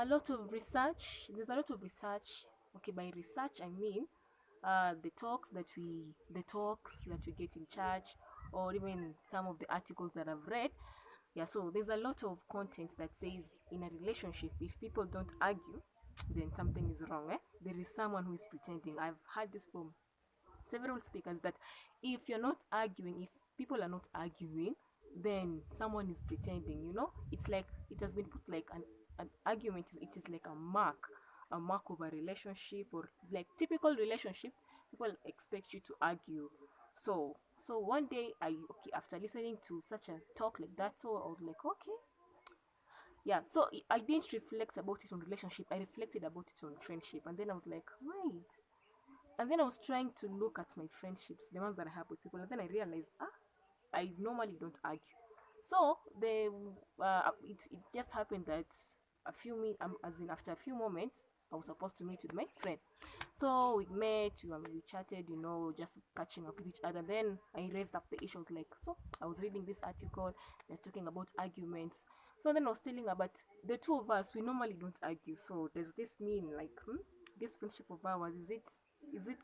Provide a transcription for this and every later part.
a lot of research. There's a lot of research. Okay, by research I mean the talks that we get in church, or even some of the articles that I've read. Yeah, so there's a lot of content that says in a relationship, if people don't argue, then something is wrong. There is someone who is pretending. I've heard this from several speakers that if you're not arguing, if people are not arguing, then someone is pretending. It's like it has been put like an argument. It is like a mark of a relationship, or like typical relationship. People expect you to argue. So one day, okay, after listening to such a talk like that, so I was like, okay, yeah. So I didn't reflect about it on relationship. I reflected about it on friendship, and then I was like, wait. And then I was trying to look at my friendships, the ones that I have with people, and then I realized, I normally don't argue. So it just happened that as in after a few moments, I was supposed to meet with my friend. So we met, we chatted, just catching up with each other. Then I raised up the issues like, so I was reading this article that's talking about arguments. So then I was telling about the two of us, we normally don't argue. So does this mean like, this friendship of ours, is it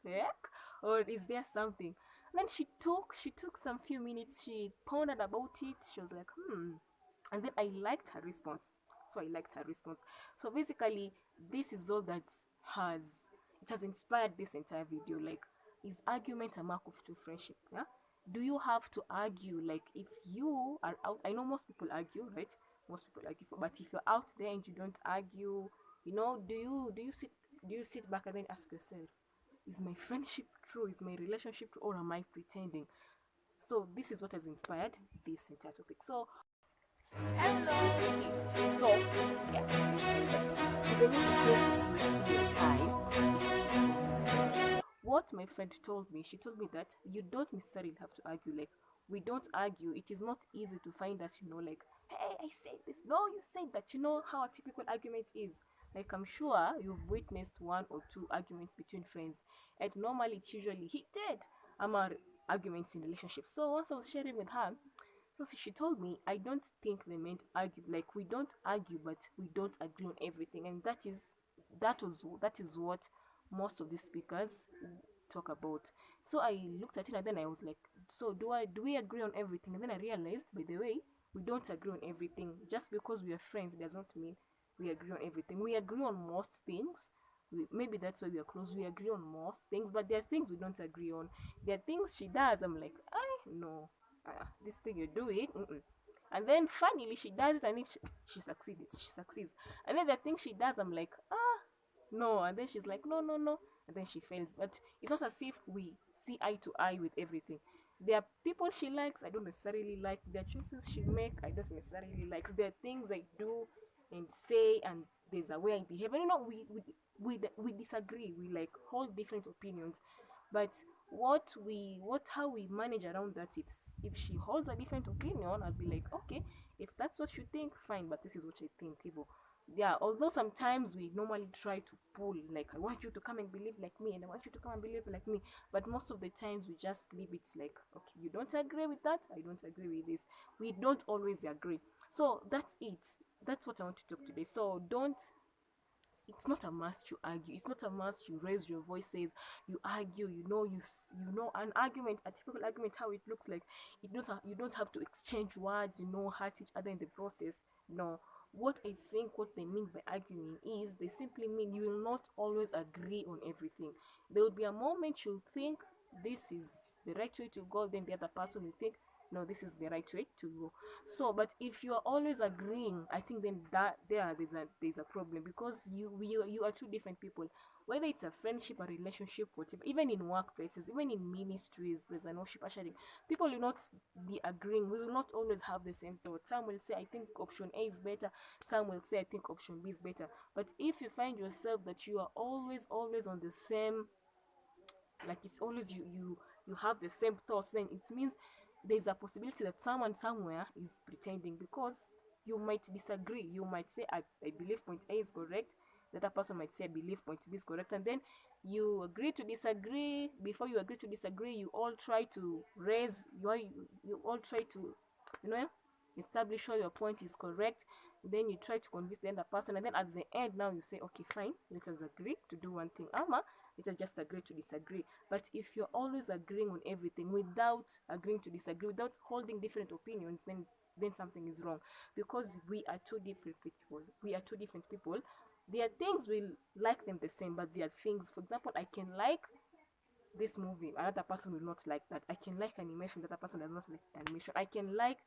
fake, or is there something? And then she took some few minutes, she pondered about it, she was like, and then I liked her response. So basically, this is all that has has inspired this entire video. Like, is argument a mark of true friendship? Yeah. Do you have to argue? Like, if you are out, I know most people argue, right? Most people argue, but if you're out there and you don't argue, do you sit back and then ask yourself, is my friendship true? Is my relationship true? Or am I pretending? So this is what has inspired this entire topic. So hello kids. So yeah, even if you think it's wasting your time, it's not. What my friend told me, she told me that you don't necessarily have to argue. Like, we don't argue. It is not easy to find us, like, hey, I said this. No, you said that. You know how a typical argument is. Like, I'm sure you've witnessed one or two arguments between friends, and normally it's usually heated arguments in relationships. So once I was sharing with her, so she told me, I don't think they meant argue. Like, we don't argue, but we don't agree on everything, and that is what most of the speakers talk about. So I looked at it, and then I was like, so do we agree on everything? And then I realized, by the way, we don't agree on everything. Just because we are friends does not mean we agree on everything. We agree on most things. Maybe that's why we are close. We agree on most things, but there are things we don't agree on. There are things she does, I'm like, I no, this thing you're doing, and then finally she does it, and then she succeeds. And then the thing she does, I'm like, no. And then she's like, no, no, no. And then she fails. But it's not as if we see eye to eye with everything. There are people she likes, I don't necessarily like. There are choices she make, I don't necessarily like. There are things I do and say, and there's a way I behave. And we disagree. We like hold different opinions. But how we manage around that, if she holds a different opinion, I'll be like, okay, if that's what you think, fine, but this is what I think, people. Yeah, although sometimes we normally try to pull, like, I want you to come and believe like me, and I want you to come and believe like me, but most of the times we just leave it like, okay, you don't agree with that, I don't agree with this. We don't always agree. So that's it. That's what I want to talk today. So don't it's not a must you argue. It's not a must you raise your voices, you argue. You know an argument, a typical argument, how it looks like. You don't have to exchange words, hurt each other in the process. No. What I think what they mean by arguing is, they simply mean you will not always agree on everything. There will be a moment you think this is the right way to go, then the other person will think, no, this is the right way to go. So, but if you are always agreeing, I think then there's a problem, because you are two different people. Whether it's a friendship, a relationship, whatever, even in workplaces, even in ministries, praise and worship, ushering, people will not be agreeing. We will not always have the same thought. Some will say, I think option A is better. Some will say, I think option B is better. But if you find yourself that you are always on the same, like it's always you have the same thoughts, then it means there's a possibility that someone somewhere is pretending, because you might disagree. You might say, I believe point A is correct. The other person might say, I believe point B is correct, and then you agree to disagree. Before you agree to disagree, you all try to raise you all try to, establish how your point is correct. then you try to convince the other person, and then at the end now you say, okay, fine, let us agree to do one thing, let us just agree to disagree. But if you're always agreeing on everything without agreeing to disagree, without holding different opinions, then something is wrong, because we are two different people. There are things we like them the same, but there are things, for example, I can like this movie, another person will not like that. I can like animation, the other person does not like animation. I can like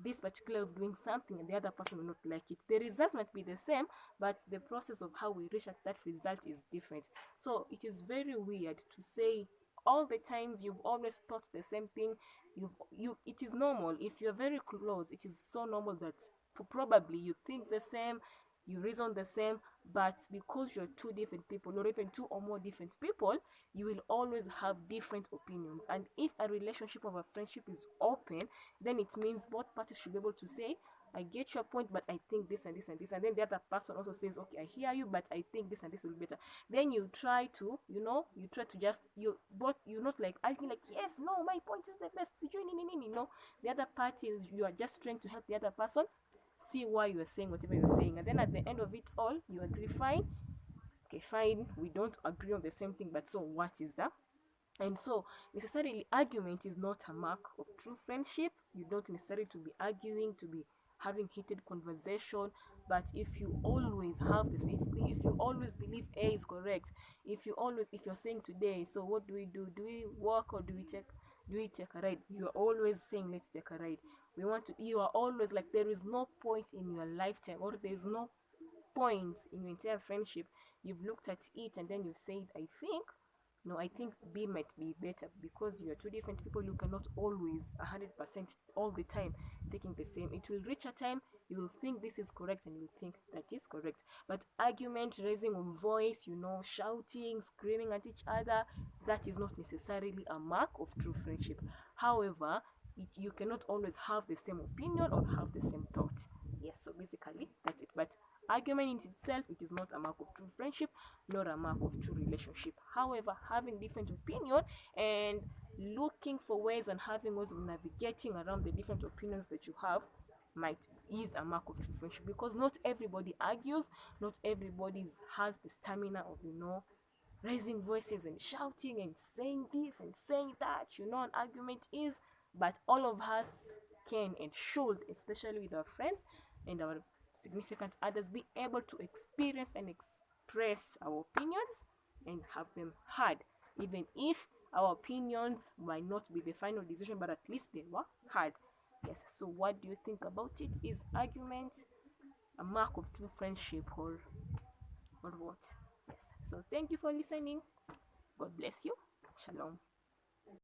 this particular of doing something and the other person will not like it. The result might be the same, but the process of how we reach at that result is different. So it is very weird to say all the times you've always thought the same thing. It is normal. If you're very close, it is so normal that probably you think the same, you reason the same, but because you're two different people, or even two or more different people, you will always have different opinions. And if a relationship or a friendship is open, then it means both parties should be able to say, I get your point, but I think this and this and this. And then the other person also says, okay, I hear you, but I think this and this will be better. Then you try to, you're not like acting like, yes, no, my point is the best. No, the other party is, you are just trying to help the other person see why you are saying whatever you're saying. And then at the end of it all, you agree, fine. Okay, fine, we don't agree on the same thing, but so what is that? And so necessarily argument is not a mark of true friendship. You don't necessarily to be arguing, to be having heated conversation. But if you always have this, if you always believe A is correct, if you're saying today, so what do? Do we walk or do we take a ride? You're always saying let's take a ride. You are always like, there is no point in your lifetime, or there is no point in your entire friendship you've looked at it and then you've said, I think B might be better, because you're two different people. You cannot always 100% all the time thinking the same. It will reach a time you will think this is correct and you will think that is correct. But argument, raising of voice, shouting, screaming at each other, that is not necessarily a mark of true friendship. However, you cannot always have the same opinion or have the same thought. Yes, so basically that's it. But argument in itself, it is not a mark of true friendship, nor a mark of true relationship. However, having different opinion and looking for ways and having ways of navigating around the different opinions that you have is a mark of true friendship, because not everybody argues, not everybody has the stamina of raising voices and shouting and saying this and saying that. An argument is, but all of us can and should, especially with our friends and our significant others, be able to experience and express our opinions and have them heard, even if our opinions might not be the final decision, but at least they were heard. Yes, so what do you think about it? Is argument a mark of true friendship, or what? Yes, so thank you for listening. God bless you. Shalom.